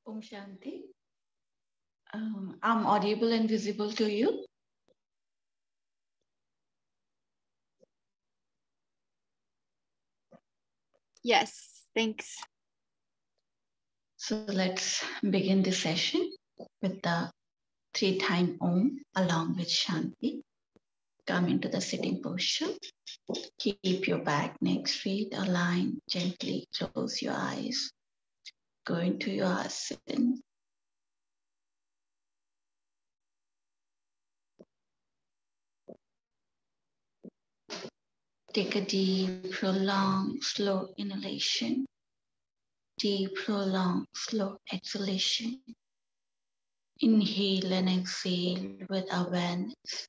Om Shanti. I'm audible and visible to you. Yes, thanks. So let's begin this session with the 3-time Om along with Shanti. Come into the sitting posture. Keep your back, neck straight, aligned. Gently close your eyes. Go into your asana. Take a deep, prolonged, slow inhalation. Deep, prolonged, slow exhalation. Inhale and exhale with awareness.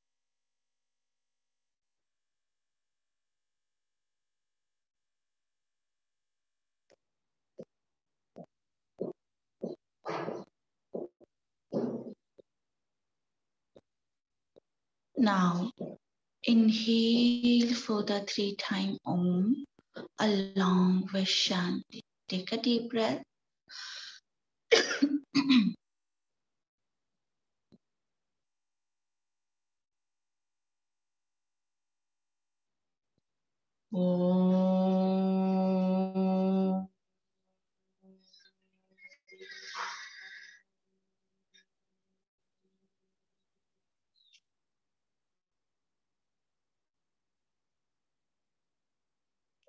Now, inhale for the 3-time Om along with Shanti. Take a deep breath. Om.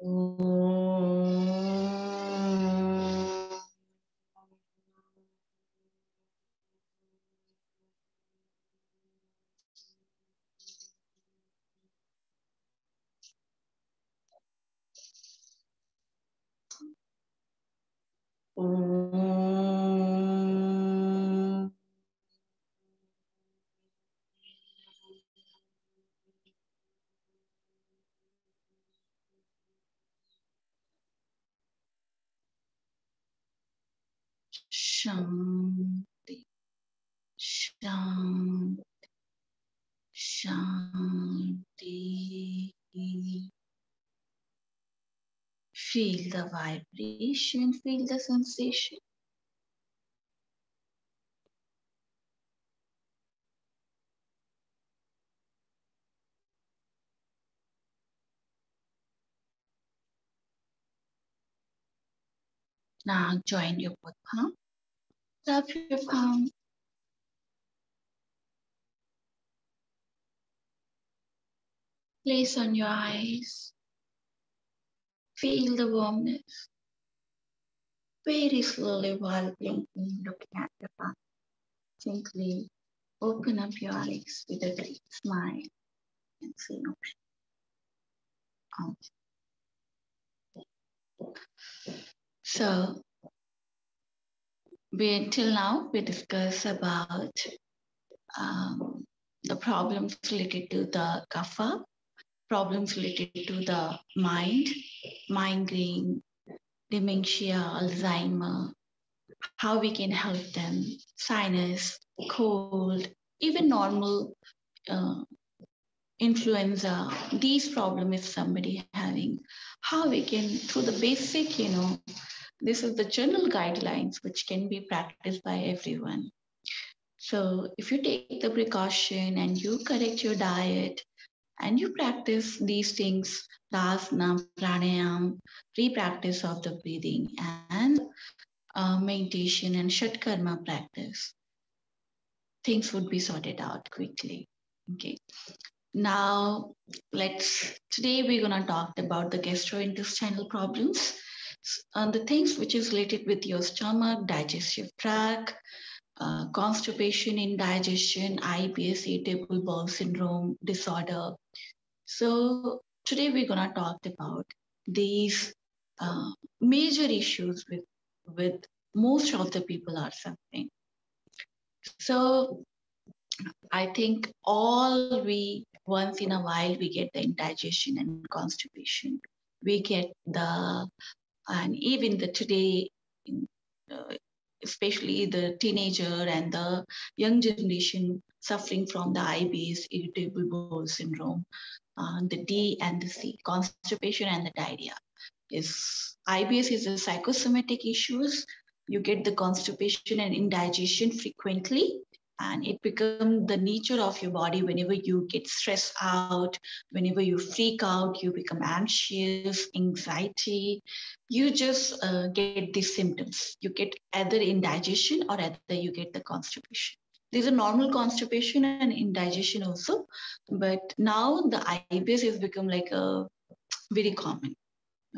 Om. Shanti, Shanti, Shanti. Feel the vibration, feel the sensation. Now join your both palm. Tap your palm. Place on your eyes. Feel the warmness. Very slowly while blinking, looking at your palm. Simply open up your eyes with a great smile and say Om. So, till now we discussed about the problems related to the kapha, problems related to the mind, migraine, dementia, Alzheimer, how we can help them, sinus, cold, even normal influenza, these problems if somebody having, how we can, through the basic, this is the general guidelines which can be practiced by everyone. So if you take the precaution and you correct your diet and you practice these things, the asana, pranayam, pre-practice of the breathing and meditation and shatkarma practice, things would be sorted out quickly. Okay. Now, today we're going to talk about the gastrointestinal problems and the things which is related with your stomach, digestive tract, constipation, indigestion, IBS, irritable bowel syndrome disorder. So today we're going to talk about these major issues with most of the people are suffering. So I think once in a while we get the indigestion and constipation. We get and even the today, uh, especially the teenager and the young generation suffering from the IBS, irritable bowel syndrome, the D and the C, constipation and the diarrhea. IBS is a psychosomatic issues you get the constipation and indigestion frequently, and it becomes the nature of your body. Whenever you get stressed out, whenever you freak out, you become anxious, anxiety, you just get these symptoms. You get either indigestion or either you get the constipation. There's a normal constipation and indigestion also, but now the IBS has become like a very common.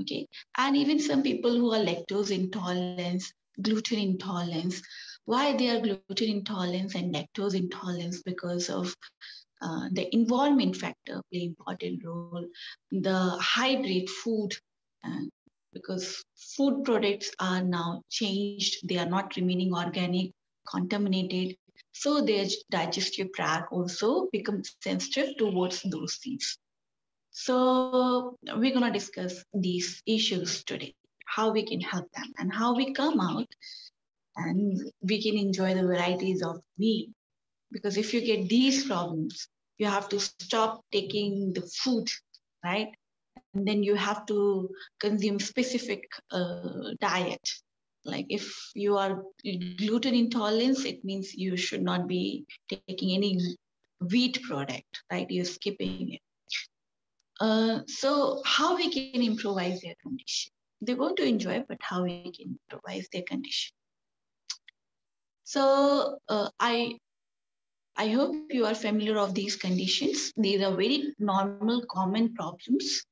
Okay, and even some people who are lactose intolerance, gluten intolerance. Why they are gluten intolerance and lactose intolerance? Because of the environment factor play important role. The hybrid food, uh, because food products are now changed. They are not remaining organic, contaminated. So their digestive tract also becomes sensitive towards those things. So we're going to discuss these issues today, how we can help them and how we come out and we can enjoy the varieties of meal. Because if you get these problems, you have to stop taking the food, right? And then you have to consume specific diet. Like if you are gluten intolerance, it means you should not be taking any wheat product, right? You're skipping it. So how we can improvise their condition? They're going to enjoy, but how we can improvise their condition? So I hope you are familiar of these conditions. These are very normal, common problems.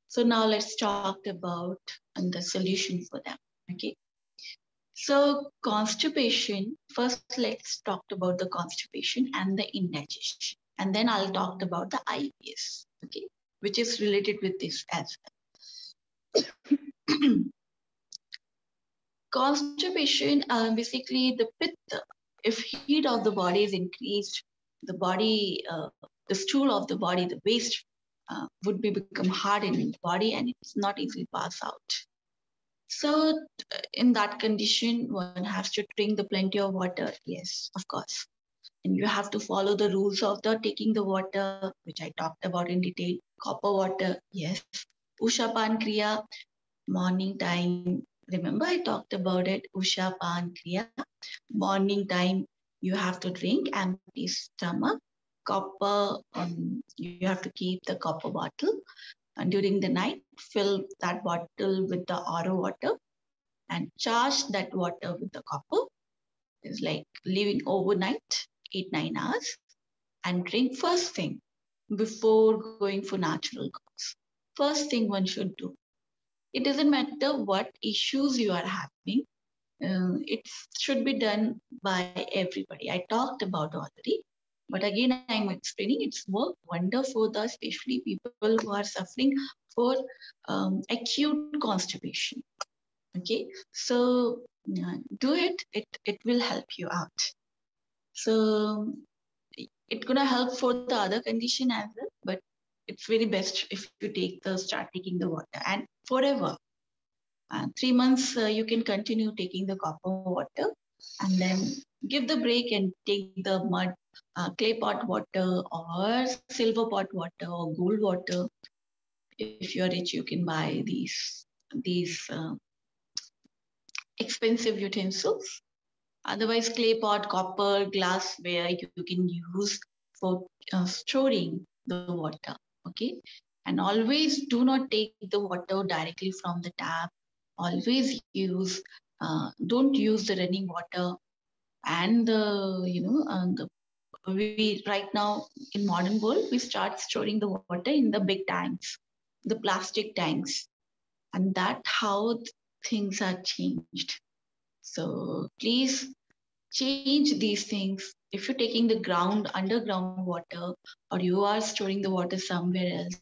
So now let's talk about the solution for them. Okay. So constipation. First, let's talk about the constipation and the indigestion, and then I'll talk about the IBS. Okay, which is related with this as well. Constipation, basically the pitta. If heat of the body is increased, the body, the stool of the body, the waste would become hard in the body and it's not easily pass out. So in that condition, one has to drink the plenty of water. Yes, of course. And you have to follow the rules of the taking the water, which I talked about in detail. Copper water, yes. Usha Pan Kriya, morning time. Remember I talked about it. Usha Pan Kriya. Morning time, you have to drink empty stomach. Copper, you have to keep the copper bottle. And during the night, fill that bottle with the RO water and charge that water with the copper. It's like living overnight, 8-9 hours, and drink first thing before going for natural cause. First thing one should do. It doesn't matter what issues you are having. It should be done by everybody. I talked about already, but again, I'm explaining it's work wonder for the especially people who are suffering for acute constipation. Okay, so do it. It will help you out. So it's gonna help for the other condition as well, but it's very best if you start taking the water and forever. 3 months you can continue taking the copper water and then give the break and take the mud, clay pot water or silver pot water or gold water. If you're rich, you can buy these expensive utensils. Otherwise, clay pot, copper, glassware you can use for storing the water. Okay, and always do not take the water directly from the tap. Always use, don't use the running water. And we right now in modern world we start storing the water in the big tanks, the plastic tanks, and that how things are changed. So please change these things. If you're taking the underground water, or you are storing the water somewhere else,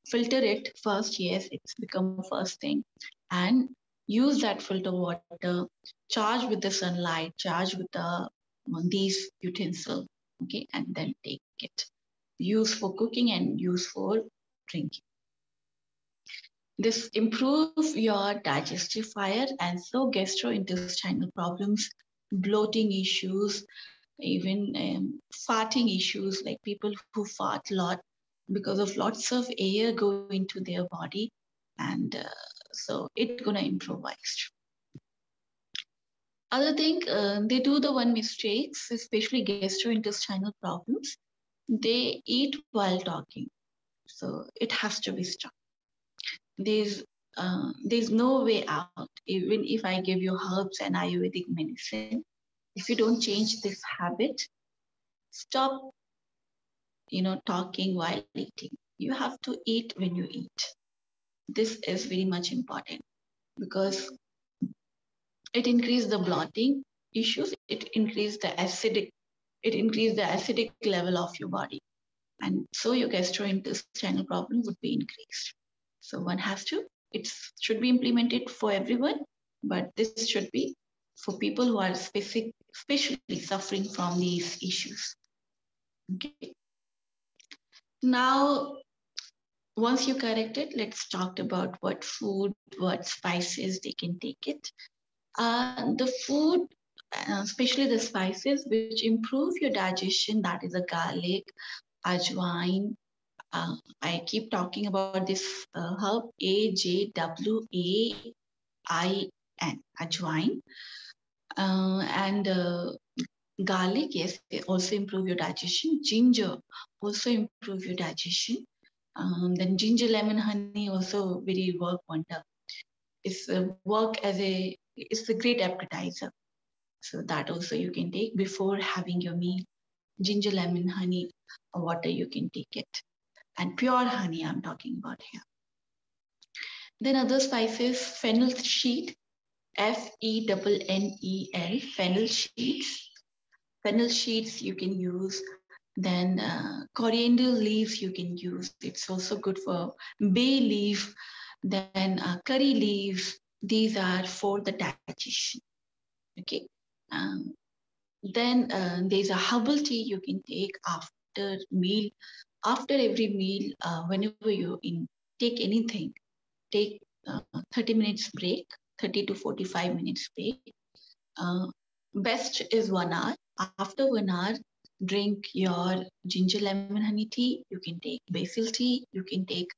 filter it first. Yes, it's become first thing. And use that filter water, charge with the sunlight, charge with these utensils, okay, and then take it. Use for cooking and use for drinking. This improves your digestive fire and so gastrointestinal problems, bloating issues, even farting issues, like people who fart a lot because of lots of air go into their body, and so it's gonna improvise. Other thing, they do the one mistakes, especially gastrointestinal problems. They eat while talking. So it has to be stopped. There's no way out. Even if I give you herbs and Ayurvedic medicine, if you don't change this habit, stop, talking while eating. You have to eat when you eat. This is very much important because it increases the bloating issues. It increases the acidic level of your body. And so your gastrointestinal problem would be increased. So one has to, it should be implemented for everyone, but this should be for people who are especially suffering from these issues. Okay. Now, once you correct it, let's talk about what food, what spices they can take it. The food, especially the spices which improve your digestion, that is a garlic, ajwain. I keep talking about this herb, AJWAIN, ajwain. And garlic, yes, they also improve your digestion. Ginger also improve your digestion. Then ginger, lemon, honey also very work wonder. It's a great appetizer. So that also you can take before having your meal. Ginger, lemon, honey, or water, you can take it. And pure honey I'm talking about here. Then other spices, fennel sheet, FENNEL, fennel sheets. Fennel sheets you can use. Then coriander leaves you can use. It's also good for bay leaf. Then curry leaves. These are for the digestion. Okay. Then there's a herbal tea you can take after meal. After every meal, whenever you take anything, take 30 minutes break, 30 to 45 minutes break. Best is 1 hour. After 1 hour, drink your ginger lemon honey tea. You can take basil tea. You can take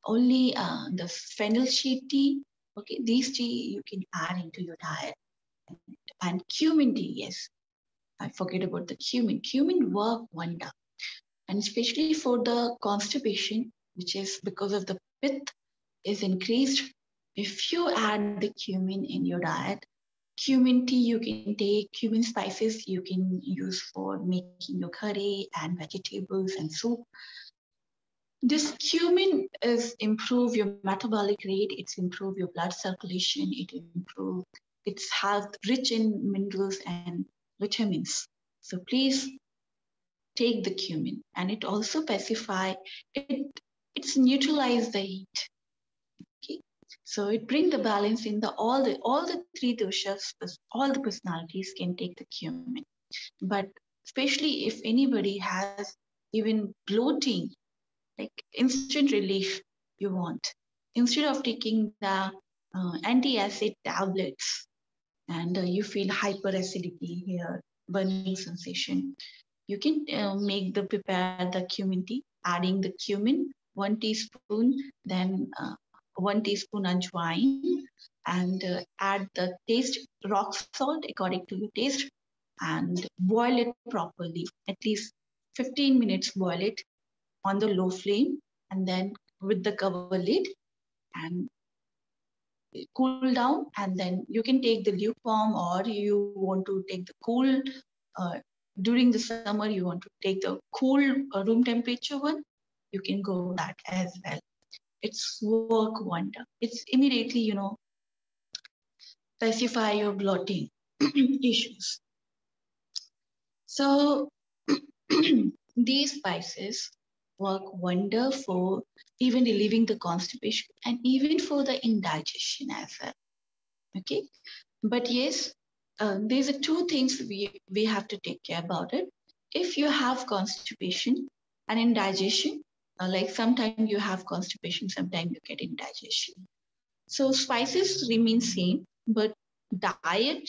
only the fennel sheet tea. Okay, these tea you can add into your diet. And cumin tea, yes. I forget about the cumin. Cumin work wonder. And especially for the constipation, which is because of the pith is increased. If you add the cumin in your diet, cumin tea you can take, cumin spices you can use for making your curry and vegetables and soup. This cumin is improve your metabolic rate, it's improve your blood circulation, it's health rich in minerals and vitamins. So please take the cumin, and it also pacify, it's neutralize the heat. Okay, so it bring the balance in all the three doshas, all the personalities can take the cumin. But especially if anybody has even bloating, like instant relief you want, instead of taking the anti-acid tablets and you feel hyperacidity here, burning sensation, you can prepare the cumin tea, adding the cumin, 1 teaspoon, then 1 teaspoon ajwain, and add the taste rock salt according to your taste, and boil it properly. At least 15 minutes boil it on the low flame, and then with the cover lid, and cool down, and then you can take the lukewarm, or you want to take the cool. During the summer, you want to take the cool room temperature one, you can go that as well. It's work wonder. It's immediately, pacify your bloating issues. So these spices work wonder for even relieving the constipation and even for the indigestion as well. Okay, but yes, these are two things we have to take care about it. If you have constipation and indigestion, like sometimes you have constipation, sometimes you get indigestion. So spices remain same, but diet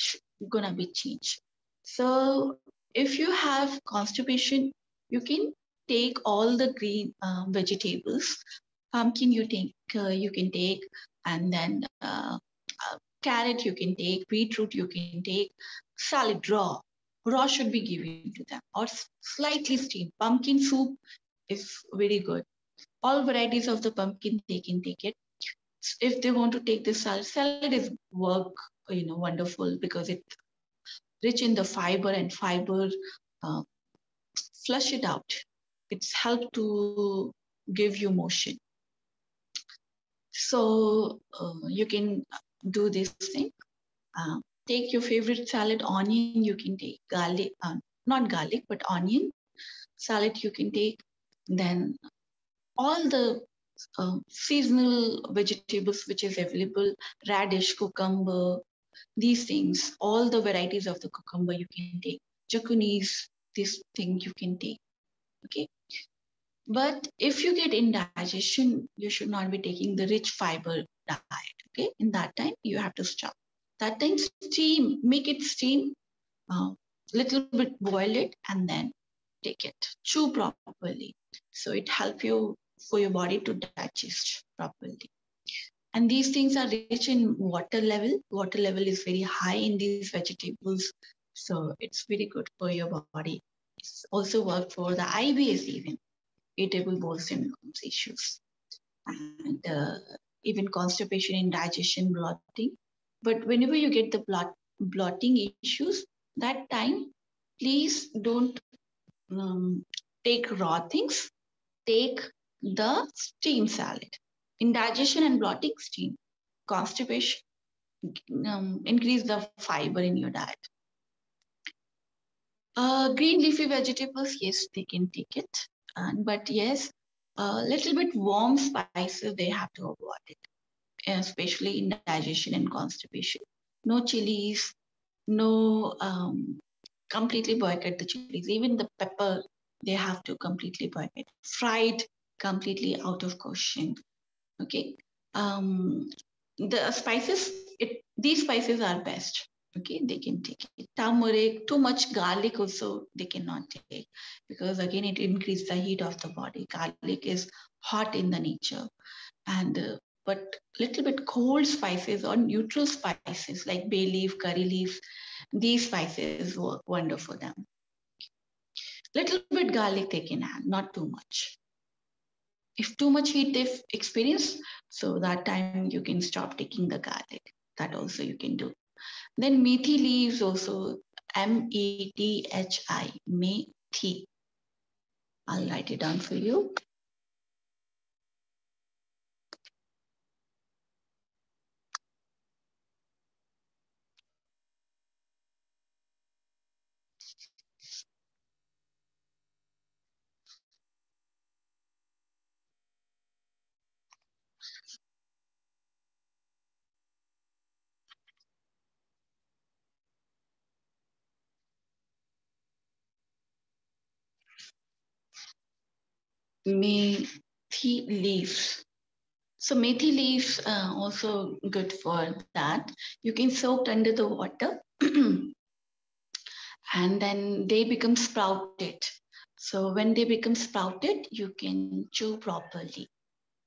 gonna be changed. So if you have constipation, you can take all the green vegetables. Pumpkin you can take, and then Carrot you can take, beetroot you can take, salad raw. Raw should be given to them or slightly steamed. Pumpkin soup is very good. All varieties of the pumpkin, they can take it. If they want to take this salad, salad is work, wonderful because it's rich in the fiber and fiber uh, flush it out. It's helped to give you motion. So you can do this thing. Take your favorite salad, onion you can take, garlic, not garlic, but onion salad you can take. Then all the seasonal vegetables which is available, radish, cucumber, these things, all the varieties of the cucumber you can take. Jacunis, this thing you can take, okay? But if you get indigestion, you should not be taking the rich fiber diet, okay? In that time, you have to stop. That time, steam, make it steam, little bit boil it, and then take it. Chew properly. So it helps you for your body to digest properly. And these things are rich in water level. Water level is very high in these vegetables. So it's very good for your body. It's also work for the IBS even, irritable bowel syndrome issues. And even constipation, indigestion, bloating. But whenever you get the bloating issues, that time, please don't take raw things. Take the steam salad. Indigestion and bloating, steam. Constipation, increase the fiber in your diet. Green leafy vegetables, yes, they can take it. But yes, a little bit warm spices, they have to avoid it, especially in digestion and constipation. No chilies, no, completely boycott the chilies. Even the pepper, they have to completely boycott. Fried, completely out of question. Okay. The spices, these spices are best. Okay, they can take it. Turmeric, too much garlic also they cannot take because again it increases the heat of the body. Garlic is hot in the nature, and but little bit cold spices or neutral spices like bay leaf, curry leaves, these spices work wonderful for them. Little bit garlic they can add, not too much. If too much heat they experience, so that time you can stop taking the garlic. That also you can do. Then methi leaves also, METHI, methi. I'll write it down for you. Methi leaves. So methi leaves also good for that. You can soak under the water and then they become sprouted. So when they become sprouted, you can chew properly.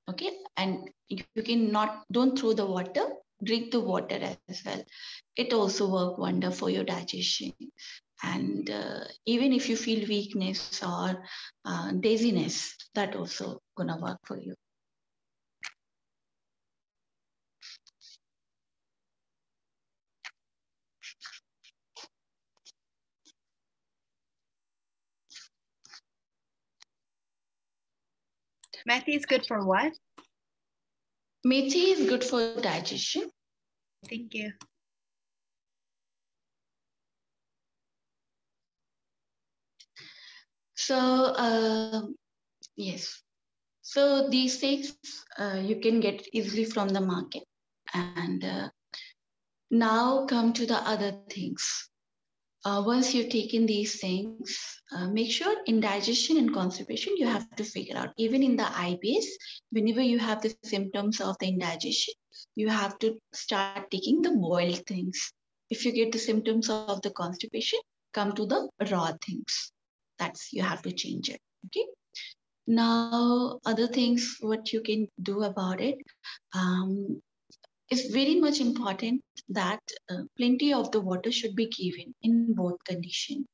Okay, and you can don't throw the water, drink the water as well. It also work wonder for your digestion. And even if you feel weakness or dizziness, that also gonna work for you. Methi is good for what? Methi is good for digestion. Thank you. So yes, so these things you can get easily from the market. And now come to the other things. Once you've taken these things, make sure indigestion and constipation, you have to figure out. Even in the IBS, whenever you have the symptoms of the indigestion, you have to start taking the boiled things. If you get the symptoms of the constipation, come to the raw things. You have to change it, okay? Now, other things, what you can do about it, it's very much important that plenty of the water should be given in both conditions.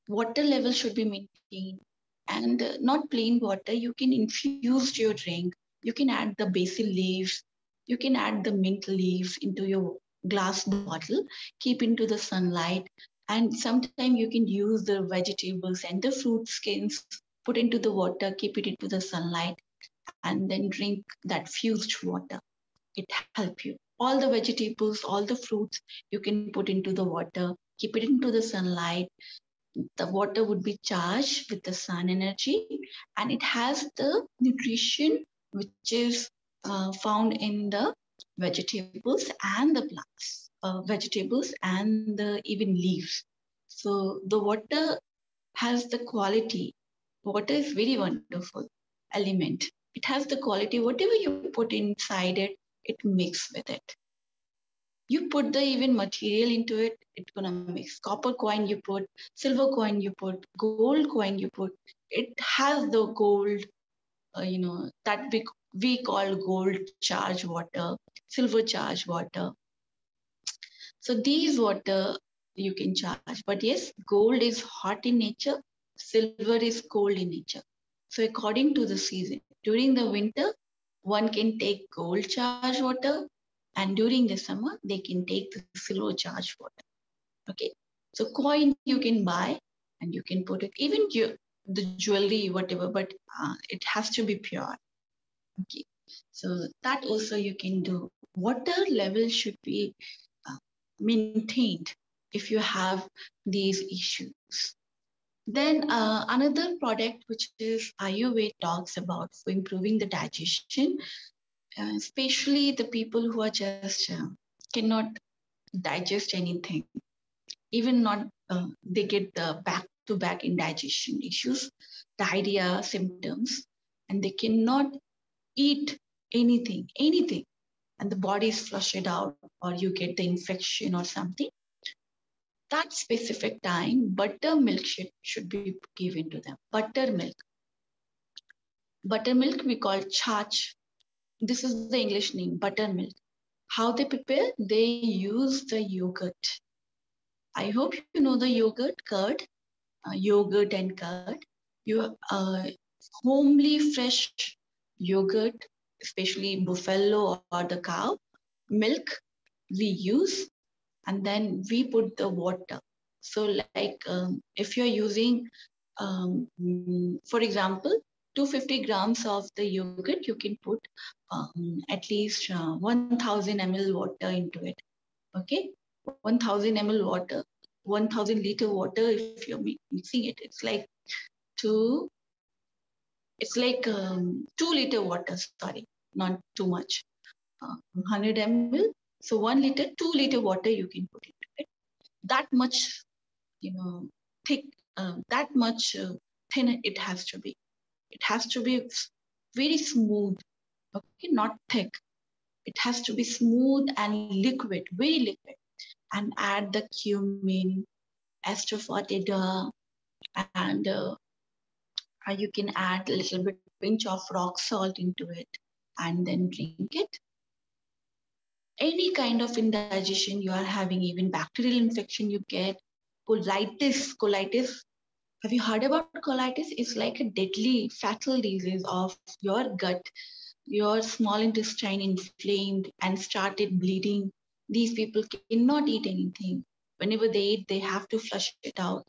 Water level should be maintained, and not plain water. You can infuse your drink. You can add the basil leaves. You can add the mint leaves into your glass bottle. Keep into the sunlight, and sometimes you can use the vegetables and the fruit skins. Put into the water. Keep it into the sunlight, and then drink that fused water. It help you. All the vegetables, all the fruits, you can put into the water. Keep it into the sunlight. The water would be charged with the sun energy, and it has the nutrition which is found in the vegetables and the plants, vegetables and the even leaves. So the water has the quality. Water is very wonderful element. It has the quality, whatever you put inside it, it mix with it. You put the even material into it, it's gonna mix. Copper coin you put, silver coin you put, gold coin you put. It has the gold, that we call gold charge water, silver charge water. So these water you can charge. But yes, gold is hot in nature, silver is cold in nature. So according to the season, during the winter, one can take gold charge water, and during the summer, they can take the silver charge water. Okay. So coin you can buy and you can put it, even the jewelry, whatever, but it has to be pure. Okay. So that also you can do. Water level should be maintained if you have these issues. Then another product which is Ayurveda talks about for improving the digestion, especially the people who are just cannot digest anything, even not they get the back-to-back indigestion issues, diarrhea symptoms, and they cannot eat anything, and the body is flushed out, or you get the infection or something. That specific time, buttermilk should be given to them. Buttermilk. Buttermilk we call chach. This is the English name, buttermilk. How they prepare? They use the yogurt. I hope you know the yogurt, curd, yogurt and curd. You homely fresh yogurt, especially buffalo or the cow milk we use, and then we put the water. So like if you're using, for example, 250 grams of the yogurt, you can put at least 1000 ml water into it. Okay, 1000 ml water, 1000 liter water. If you're mixing it, it's like two. It's like 2 liter water. Sorry, not too much. 100 ml. So 1 liter, 2 liter water you can put into it. That much, thick. That much thin it has to be. It has to be very smooth. Okay, not thick. It has to be smooth and liquid, very liquid. And add the cumin, asafoetida, and you can add a little bit pinch of rock salt into it, and then drink it. Any kind of indigestion you are having, even bacterial infection you get, colitis. Have you heard about colitis? It's like a deadly, fatal disease of your gut. Your small intestine inflamed and started bleeding. These people cannot eat anything. Whenever they eat, they have to flush it out.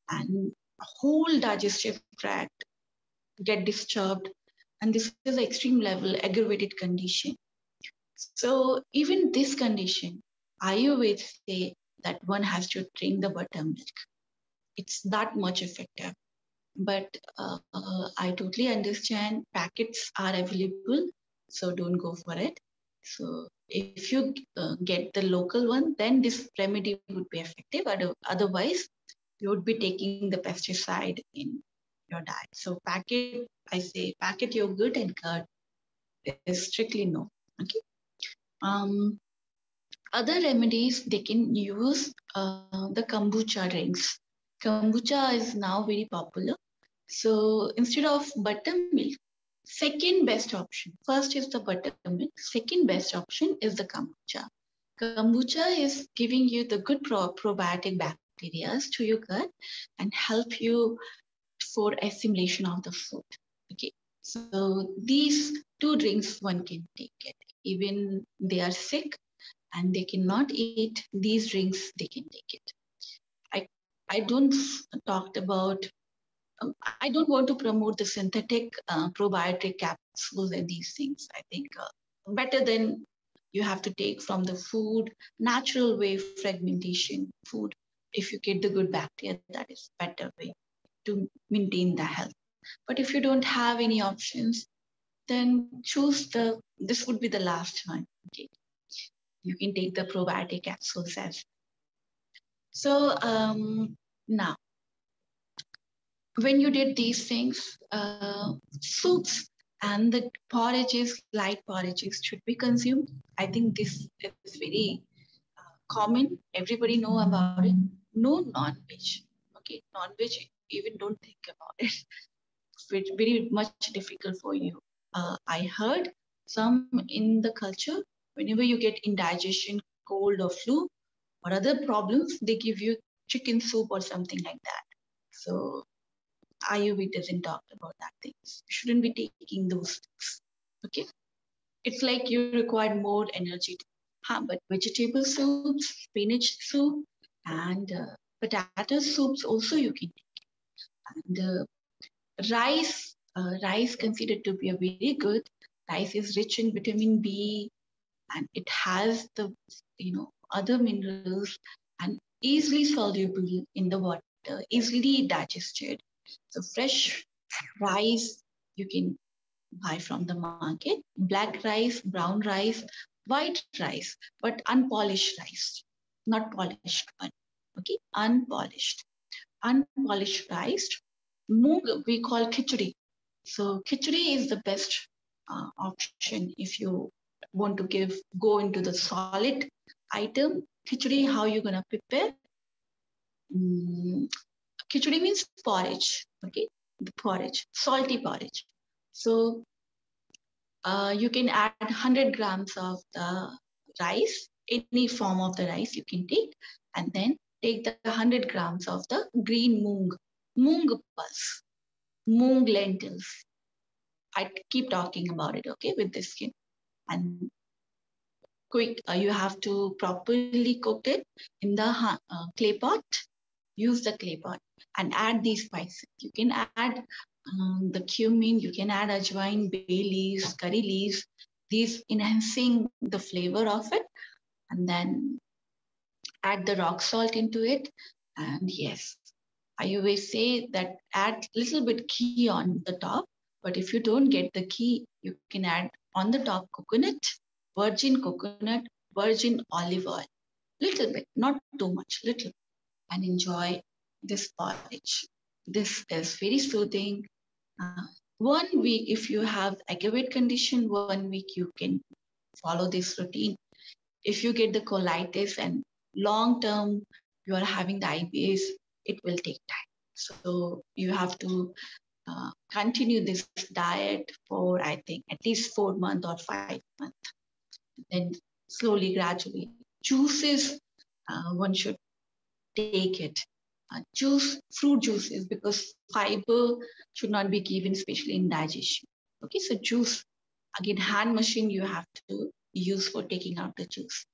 And whole digestive tract get disturbed. And this is an extreme level aggravated condition. So even this condition, Ayurveda say that one has to drink the buttermilk. It's that much effective. But I totally understand packets are available, so don't go for it. So if you get the local one, then this remedy would be effective. Otherwise, you would be taking the pesticide in your diet. So I say packet yogurt and curd is strictly no. Okay. Other remedies, they can use the kombucha drinks. Kombucha is now very popular. So instead of buttermilk, Second best option. First is the buttermilk. Second best option is the kombucha. Kombucha is giving you the good probiotic bacteria to your gut and help you for assimilation of the food. Okay, so these two drinks one can take it. Even they are sick and they cannot eat these drinks, they can take it. I don't talked about I don't want to promote the synthetic probiotic capsules and these things. I think better than you have to take from the food, natural way fragmentation food. If you get the good bacteria, that is better way to maintain the health. But if you don't have any options, then choose this would be the last one. Okay. You can take the probiotic capsules as. So now, when you did these things, soups and the porridges, light porridges should be consumed. I think this is very common. Everybody know about it. No non-veg. Okay, non-veg, even don't think about it. It's very much difficult for you. I heard some in the culture, whenever you get indigestion, cold or flu or other problems, they give you chicken soup or something like that. So Ayurveda doesn't talk about that things. You shouldn't be taking those things. Okay. It's like you require more energy. But vegetable soups, spinach soup, and potato soups also you can take. And rice considered to be a very good. Rice is rich in vitamin B, and it has the other minerals and easily soluble in the water, easily digested. So fresh rice you can buy from the market. Black rice, brown rice, white rice, but unpolished rice, not polished one. Okay, unpolished. Unpolished rice. Moong we call khichdi. So khichdi is the best option if you want to go into the solid item. Khichdi, how you gonna prepare? Khichdi means porridge. Okay, the porridge, salty porridge. So you can add 100 grams of the rice, any form of the rice you can take, and then take the 100 grams of the green moong pulse, moong lentils. I keep talking about it, okay, with this skin. And quick, you have to properly cook it in the clay pot. Use the clay pot and add these spices. You can add the cumin, you can add ajwain, bay leaves, curry leaves, these enhancing the flavor of it. And then add the rock salt into it. And yes, I always say that add little bit ghee on the top. But if you don't get the ghee, you can add on the top coconut, virgin olive oil. Little bit, not too much, little. And enjoy this porridge. This is very soothing. 1 week, if you have aggravated condition, 1 week you can follow this routine. If you get the colitis and long term you are having the IBS, it will take time. So you have to continue this diet for, I think, at least 4 months or 5 months. Then slowly, gradually. Juices, one should take it. Fruit juices, because fiber should not be given, especially in digestion. Okay, so juice, again, hand machine you have to use for taking out the juice.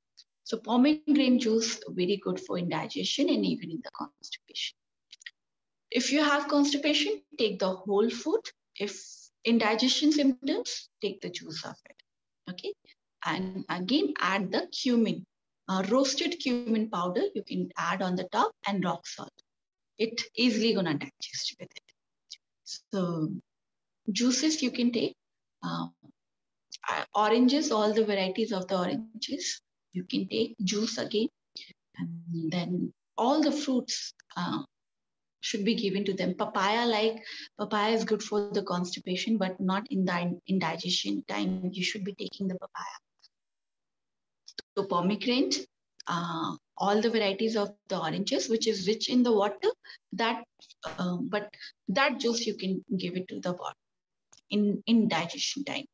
So pomegranate juice, very good for indigestion and even in the constipation. If you have constipation, take the whole food. If indigestion symptoms, take the juice of it. Okay, and again, add the cumin. Roasted cumin powder you can add on the top and rock salt. It easily gonna digest with it. So juices you can take. Oranges, all the varieties of the oranges, you can take juice again. And then all the fruits should be given to them. Papaya is good for the constipation, but not in the indigestion time. You should be taking the papaya. So pomegranate, all the varieties of the oranges, which is rich in the water, but that juice you can give it to the in digestion time.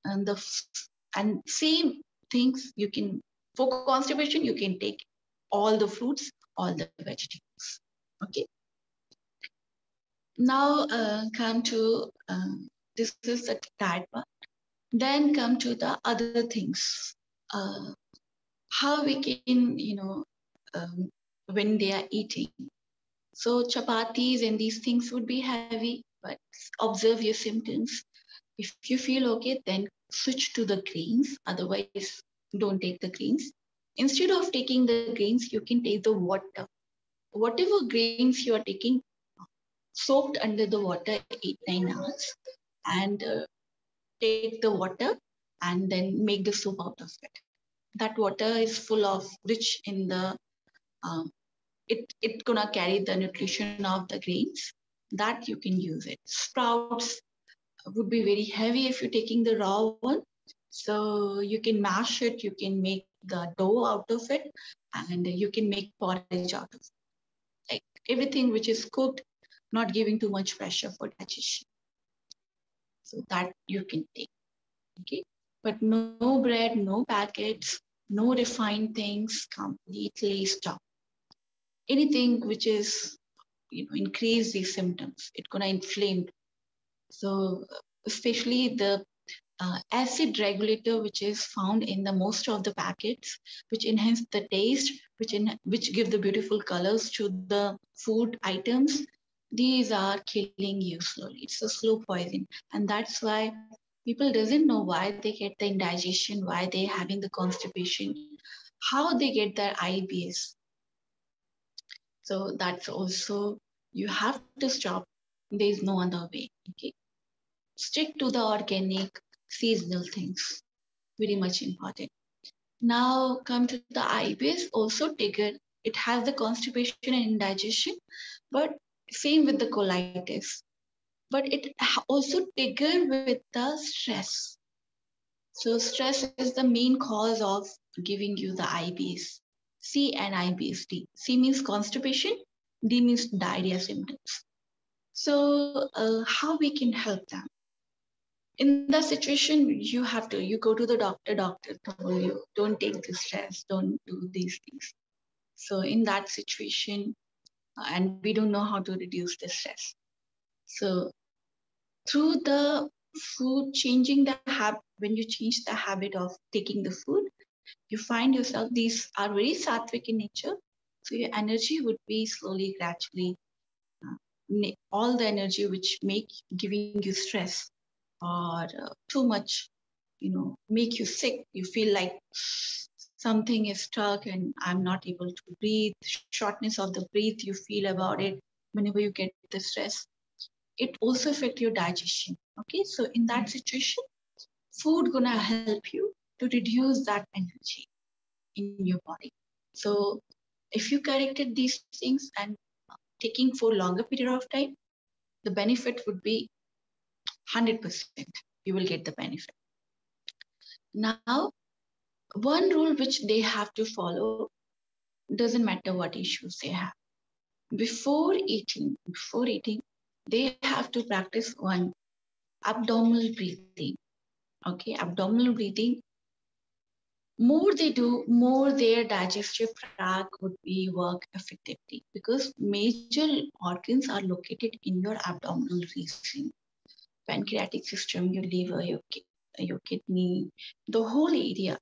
And same things you can, for constipation, you can take all the fruits, all the vegetables. Okay. Now come to this is the diet part. Then come to the other things. How we can, when they are eating. So chapatis and these things would be heavy, but observe your symptoms. If you feel okay, then switch to the grains. Otherwise, don't take the grains. Instead of taking the grains, you can take the water. Whatever grains you are taking, soaked under the water 8-9 hours, and take the water and then make the soup out of it. That water is full of rich in the it gonna carry the nutrition of the grains, that you can use it. Sprouts would be very heavy if you're taking the raw one. So you can mash it, you can make the dough out of it, and you can make porridge out of it. Like everything which is cooked, not giving too much pressure for digestion. So that you can take. Okay. But no bread, no packets, no refined things, completely stop. Anything which is, increase these symptoms, it's gonna inflame. So especially the acid regulator, which is found in the most of the packets, which enhance the taste, which give the beautiful colors to the food items, these are killing you slowly. It's a slow poison, and that's why people doesn't know why they get the indigestion, why they having the constipation, how they get their IBS. So that's also, you have to stop. There is no other way. Okay, stick to the organic, seasonal things. Very much important. Now come to the IBS, also trigger. It has the constipation and indigestion, but same with the colitis. But it also trigger with the stress. So stress is the main cause of giving you the IBS. C and IBS-D. C means constipation, D means diarrhea symptoms. So how we can help them? In that situation, you go to the doctor told you, don't take the stress, don't do these things. So in that situation, and we don't know how to reduce the stress. So through the food, changing the habit, when you change the habit of taking the food, you find yourself, these are very sattvic in nature. So your energy would be slowly, gradually, all the energy which giving you stress or too much, make you sick. You feel like something is stuck and I'm not able to breathe. Shortness of the breath you feel about it whenever you get the stress. It also affect your digestion. Okay, so in that situation, food gonna help you to reduce that energy in your body. So if you corrected these things and taking for longer period of time, the benefit would be 100%. You will get the benefit. Now, one rule which they have to follow, doesn't matter what issues they have. Before eating, they have to practice one abdominal breathing. Okay, abdominal breathing. More they do, more their digestive tract would be work effectively, because major organs are located in your abdominal region. Pancreatic system, your liver, your kidney, the whole area.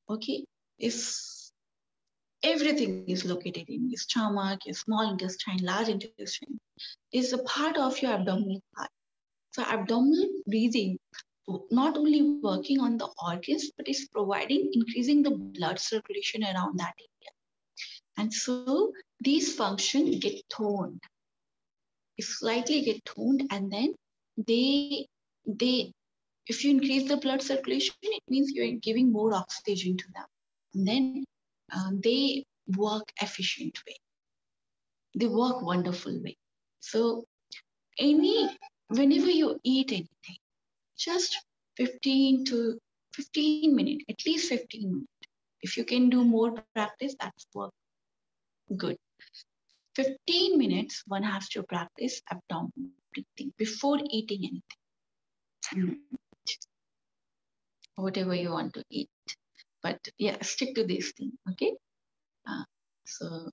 Okay, is everything is located in your stomach, your small intestine, large intestine, is a part of your abdominal part. So abdominal breathing not only working on the organs, but is providing, increasing the blood circulation around that area. And so these functions get toned, slightly get toned, and then they if you increase the blood circulation, it means you're giving more oxygen to them. And then they work efficient way. They work wonderful way. So whenever you eat anything, just 15 minutes, at least 15 minutes. If you can do more practice, that's work good. 15 minutes, one has to practice abdominal breathing before eating anything. mm, whatever you want to eat. But yeah, stick to this thing, okay? So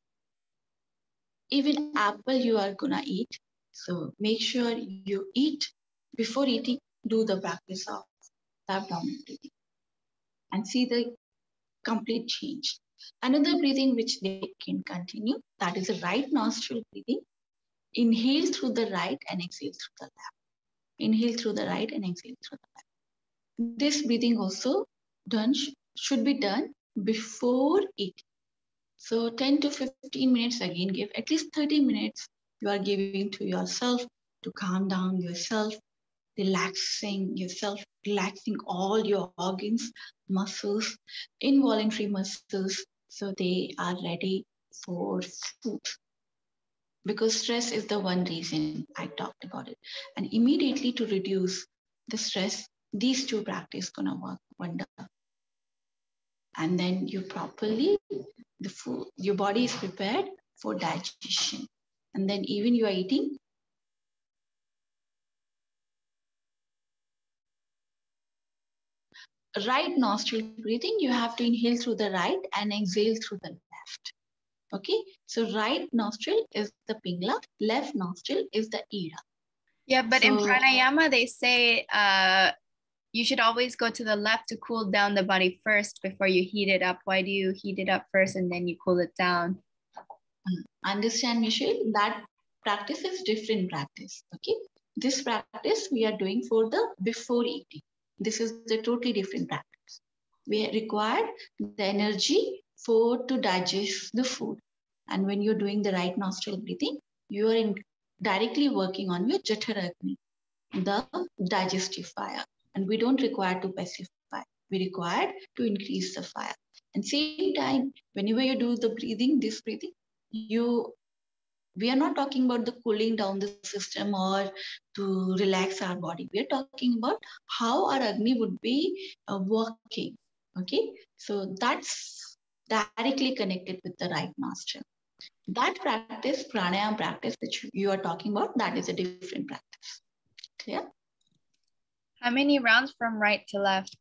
even apple you are gonna eat. So make sure you eat before eating, do the practice of the abdominal breathing and see the complete change. Another breathing which they can continue, that is a right nostril breathing. Inhale through the right and exhale through the left. Inhale through the right and exhale through the left. This breathing also should be done before eating. So 10 to 15 minutes again, give at least 30 minutes you are giving to yourself to calm down yourself, relaxing yourself, relaxing all your organs, muscles, involuntary muscles, so they are ready for food. Because stress is the one reason I talked about it. And immediately to reduce the stress, these two practices gonna work wonder. And then you properly, the food, your body is prepared for digestion. And then even you are eating, right nostril breathing, you have to inhale through the right and exhale through the left. Okay, so right nostril is the pingla, left nostril is the ira. Yeah, but in pranayama, they say you should always go to the left to cool down the body first before you heat it up. Why do you heat it up first and then you cool it down? Understand, Michelle, that practice is different practice. Okay, this practice we are doing for the before eating. This is the totally different practice. We require the energy to digest the food. And when you're doing the right nostril breathing, you are directly working on your Jataragni, the digestive fire. And we don't require to pacify. We require to increase the fire. And same time, whenever you do the breathing, this breathing, we are not talking about the cooling down the system or to relax our body. We are talking about how our Agni would be working. Okay, so that's directly connected with the right nostril. That practice, pranayama practice, which you are talking about, that is a different practice. Clear? How many rounds from right to left?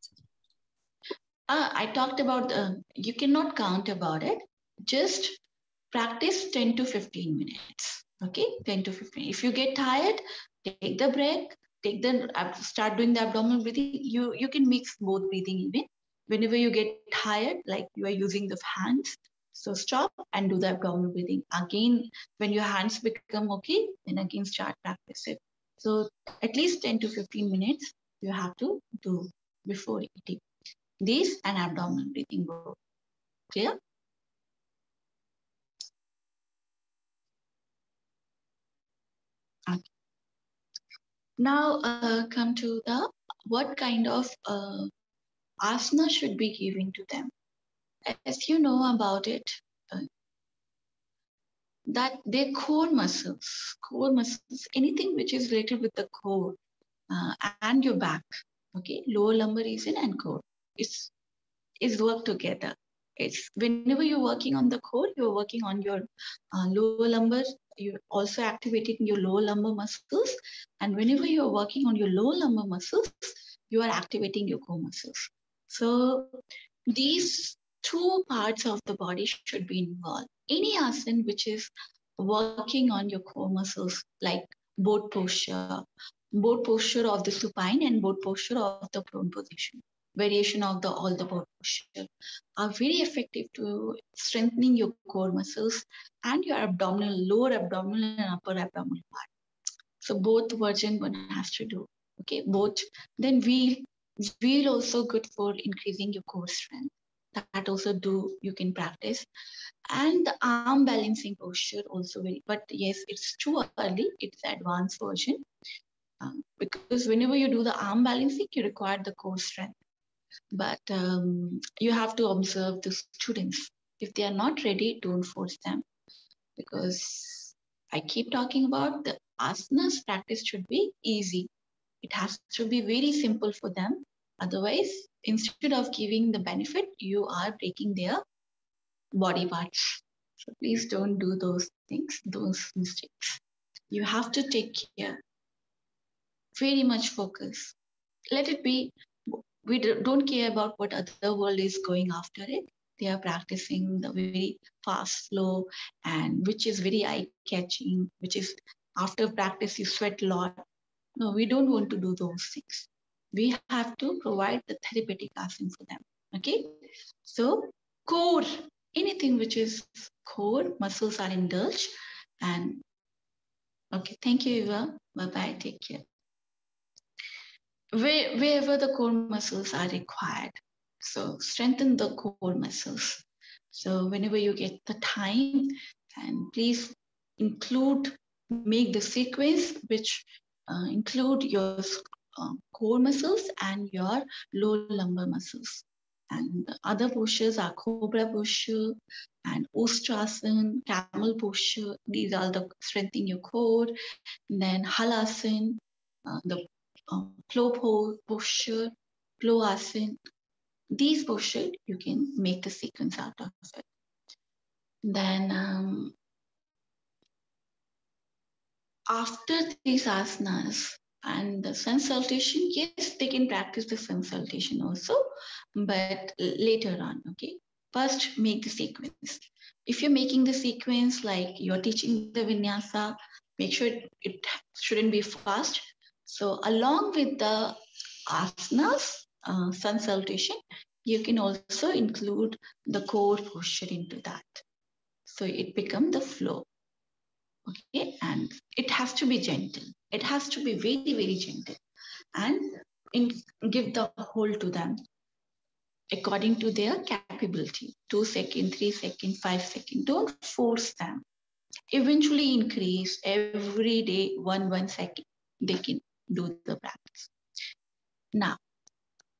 I talked about, you cannot count about it. Just practice 10 to 15 minutes. Okay, 10 to 15. If you get tired, take the break, start doing the abdominal breathing. You can mix both breathing even. Whenever you get tired, like you are using the hands, so stop and do the abdominal breathing. Again, when your hands become okay, then again start practice it. So at least 10 to 15 minutes you have to do before eating. This and abdominal breathing both. Clear? Okay. Now come to the what kind of asana should be given to them. As you know about it, that their core muscles, anything which is related with the core and your back, okay, lower lumbar region and core, is work together. It's whenever you're working on the core, you're working on your lower lumbar. You're also activating your lower lumbar muscles, and whenever you're working on your lower lumbar muscles, you are activating your core muscles. So these two parts of the body should be involved. Any asana which is working on your core muscles, like boat posture of the supine and boat posture of the prone position, variation of all the boat posture, are very effective to strengthening your core muscles and your lower abdominal and upper abdominal part. So both version one has to do. Okay, both. Then wheel also good for increasing your core strength. That also you can practice. And the arm balancing posture also very, but yes, it's too early. It's advanced version. Because whenever you do the arm balancing, you require the core strength. But you have to observe the students. If they are not ready, don't force them. Because I keep talking about the asanas practice should be easy. It has to be very simple for them. Otherwise, instead of giving the benefit, you are breaking their body parts. So please don't do those things, those mistakes. You have to take care, very much focus. let it be. We don't care about what other world is going after it. They are practicing the very fast flow, and which is very eye-catching, which is after practice you sweat a lot. No, we don't want to do those things. We have to provide the therapeutic asana for them. Okay? So core, anything which is core, muscles are indulged. And okay, thank you, Eva. Bye-bye, take care. Wherever the core muscles are required, so strengthen the core muscles. So whenever you get the time, and please make the sequence which include your core muscles and your lower lumbar muscles. And the other postures are cobra posture and ostrasana, camel posture. These are the strengthening your core. Then halasana, the posture, plow asana. These postures you can make the sequence out of it. Then after these asanas and the sun salutation, yes, they can practice the sun salutation also, but later on, okay? First, make the sequence. If you're making the sequence like you're teaching the vinyasa, make sure it shouldn't be fast. So along with the asanas, sun salutation, you can also include the core posture into that. So it becomes the flow. Okay, and it has to be gentle. It has to be very, very gentle, and give the hold to them according to their capability. 2 seconds, 3 seconds, 5 seconds. Don't force them. Eventually increase every day 1 second. They can do the practice. Now,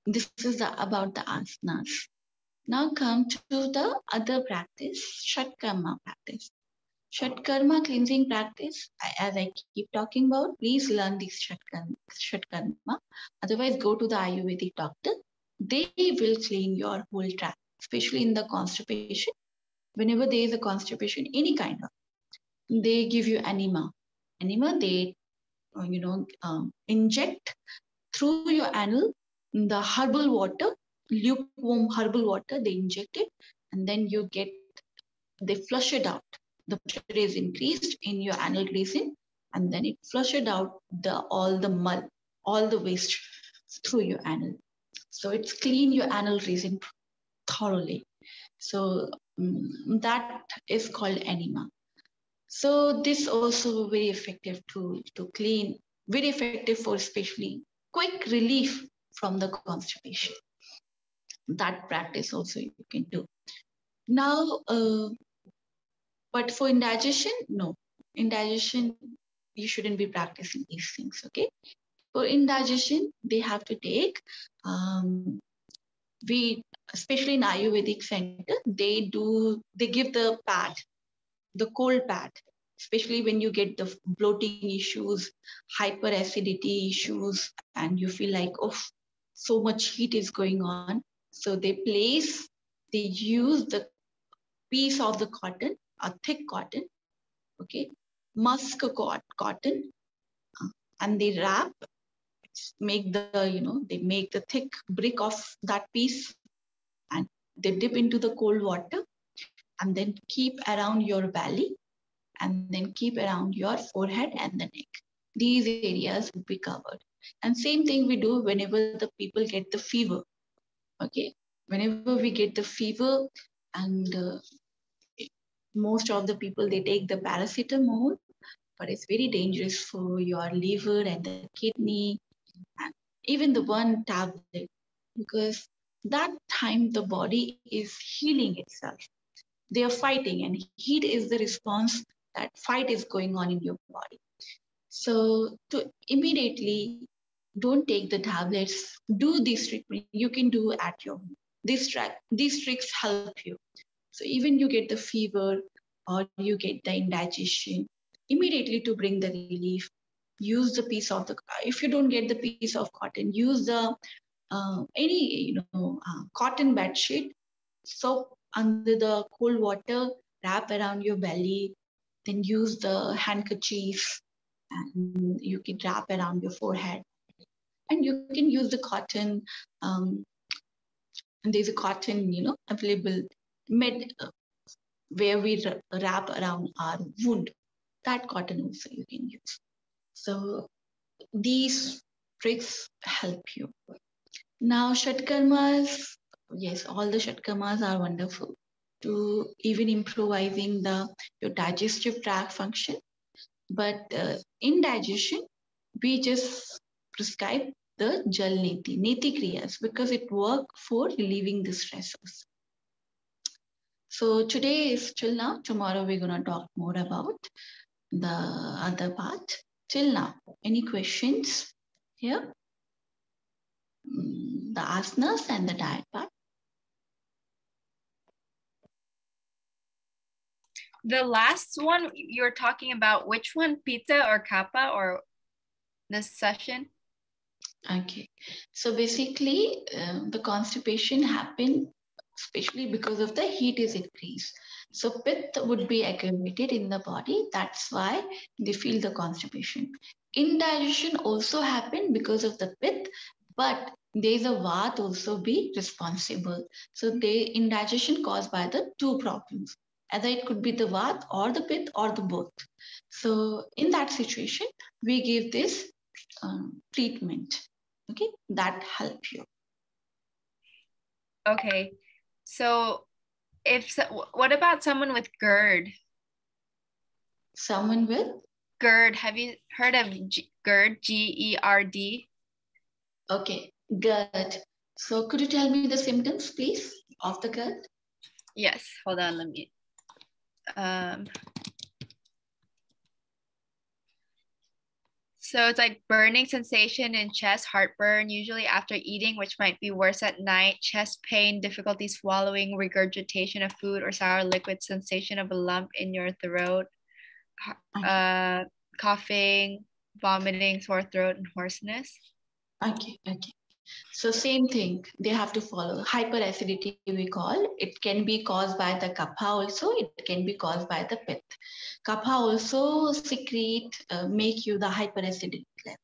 this is about the asanas. Now come to the other practice, Shatkarma practice. Shatkarma cleansing practice, as I keep talking about, please learn this Shatkarma. Otherwise, go to the Ayurvedic doctor. They will clean your whole tract, especially in the constipation. Whenever there is a constipation, any kind of, they give you enema. Enema, they inject through your anal the herbal water, lukewarm herbal water. They inject it, and then they flush it out. The pressure is increased in your anal region, and then it flushes out all the mud, all the waste through your anal. So it's clean your anal region thoroughly. So that is called enema. So this also very effective tool to clean, very effective for especially quick relief from the constipation. That practice also you can do. Now, but for indigestion, no. Indigestion, you shouldn't be practicing these things, okay? For indigestion, they have to take, especially in Ayurvedic center, they give the pad, the cold pad, especially when you get the bloating issues, hyperacidity issues, and you feel like, oh, so much heat is going on. So they use the piece of the cotton, a thick cotton, okay, musk cotton, and they wrap, they make the thick brick of that piece, and they dip into the cold water, and then keep around your belly, and then keep around your forehead and the neck. These areas would be covered. And same thing we do whenever the people get the fever, okay? Whenever we get the fever, and most of the people, they take the paracetamol, but it's very dangerous for your liver and the kidney, and even the one tablet, because that time the body is healing itself. They are fighting, and heat is the response. That fight is going on in your body. So to immediately don't take the tablets, do this treatment. You can do at your home. These tricks help you. So even you get the fever or you get the indigestion, immediately to bring the relief, use the piece of if you don't get the piece of cotton, use the any cotton bed sheet, soak under the cold water, wrap around your belly, then use the handkerchief, and you can wrap around your forehead. And you can use the cotton, and there's a cotton, available where we wrap around our wound. That cotton also you can use. So these tricks help you. Now, Shatkarmas, yes, all the Shatkarmas are wonderful to even improvising your digestive tract function. But in digestion, we just prescribe the Jal Neti, Neti Kriyas, because it works for relieving the stressors. So today is till now. Tomorrow we're going to talk more about the other part. Till now, any questions here? The asanas and the diet part. The last one you're talking about, which one, Pitta or Kapha, or this session? Okay, so basically the constipation happened especially because of the heat is increased. So pitta would be aggravated in the body. That's why they feel the constipation. Indigestion also happened because of the pitta, but there's a vata also be responsible. So indigestion caused by the two problems. Either it could be the vata or the pitta or the both. So in that situation, we give this treatment. Okay, that help you. Okay, so what about someone with GERD? Someone with GERD. Have you heard of GERD? G-E-R-D. Okay, Gerd. So could you tell me the symptoms, please, of the Gerd? Yes, hold on, let me. So it's like burning sensation in chest, heartburn, usually after eating, which might be worse at night, chest pain, difficulty swallowing, regurgitation of food or sour liquid, sensation of a lump in your throat, coughing, vomiting, sore throat, and hoarseness. Okay. So same thing, they have to follow. Hyperacidity we call. It can be caused by the kapha also. It can be caused by the pitta. Kapha also make you the hyperacidic level.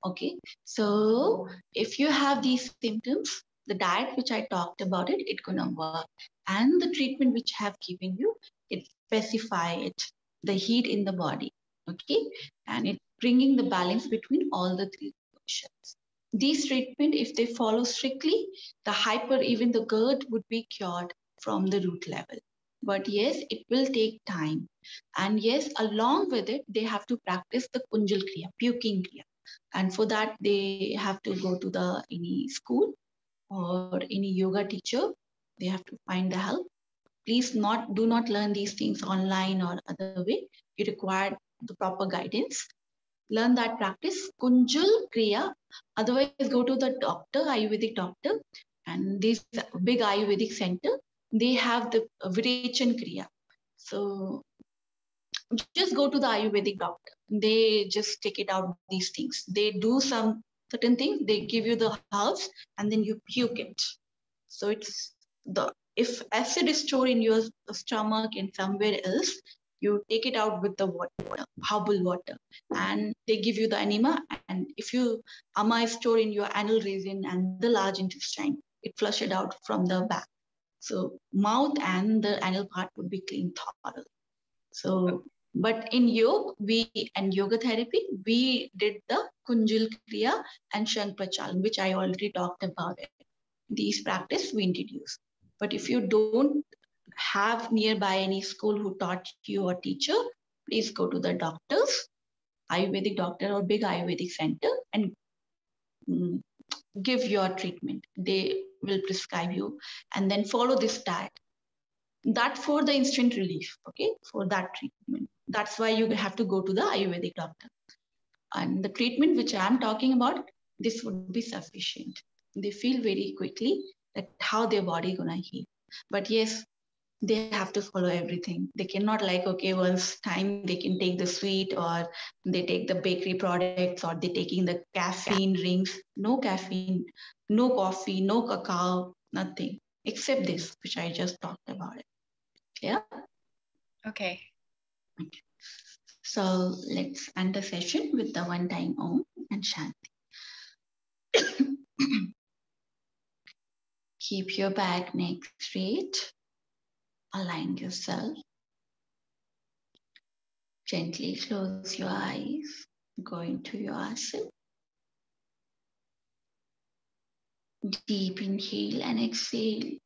Okay. So if you have these symptoms, the diet which I talked about it's gonna work. And the treatment which I have given you, it specify it, the heat in the body. Okay. And it bringing the balance between all the three functions. These treatment, if they follow strictly, even the GERD would be cured from the root level. But yes, it will take time. And yes, along with it, they have to practice the Kunjal Kriya, puking Kriya. And for that, they have to go to any school or any yoga teacher. They have to find the help. Please do not learn these things online or other way. You require the proper guidance. Learn that practice, Kunjal Kriya. Otherwise, go to the doctor, Ayurvedic doctor, and this big Ayurvedic center, they have the Virechan Kriya. So just go to the Ayurvedic doctor. They just take it out these things. They do some certain things, they give you the herbs, and then you puke it. So if acid is stored in your stomach and somewhere else, you take it out with the water, herbal water, and they give you the enema. And if ama is stored in your anal region and the large intestine, it flush it out from the back. So mouth and the anal part would be clean thoroughly. So, but in yoga therapy, we did the Kunjal Kriya and Shankh-Prachalan, which I already talked about it. These practice we introduce. But if you don't have nearby any school who taught you or teacher, please go to the doctors, Ayurvedic doctor or big Ayurvedic center, and give your treatment. They will prescribe you and then follow this diet. That for the instant relief, okay, for that treatment. That's why you have to go to the Ayurvedic doctor. And the treatment which I'm talking about, this would be sufficient. They feel very quickly that how their body gonna heal. But yes, they have to follow everything. They cannot okay, once time they can take the sweet or they take the bakery products or they taking the caffeine drinks. No caffeine, no coffee, no cacao, nothing except this, which I just talked about it. Yeah. Okay. So let's end the session with the one-time Om and Shanti. Keep your back, neck straight. Align yourself. Gently close your eyes. Go into your asana. Deep inhale and exhale.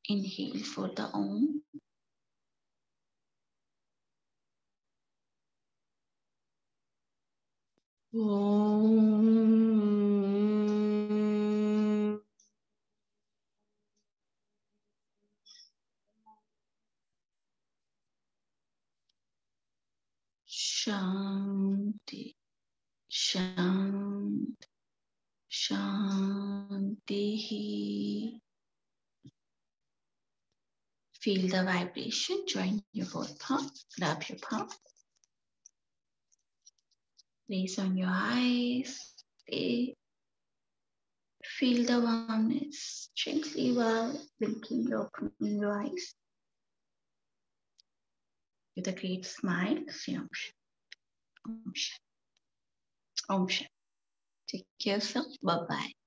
Inhale for the Om. Om. Shanti, Shanti, Shanti. Feel the vibration. Join your both palms. Grab your palm. Place on your eyes. Feel the warmness. Gently while blinking, opening your eyes. With a great smile, say Om Shanti. Om Shanti. Om Shanti. Take care of yourself. Bye-bye.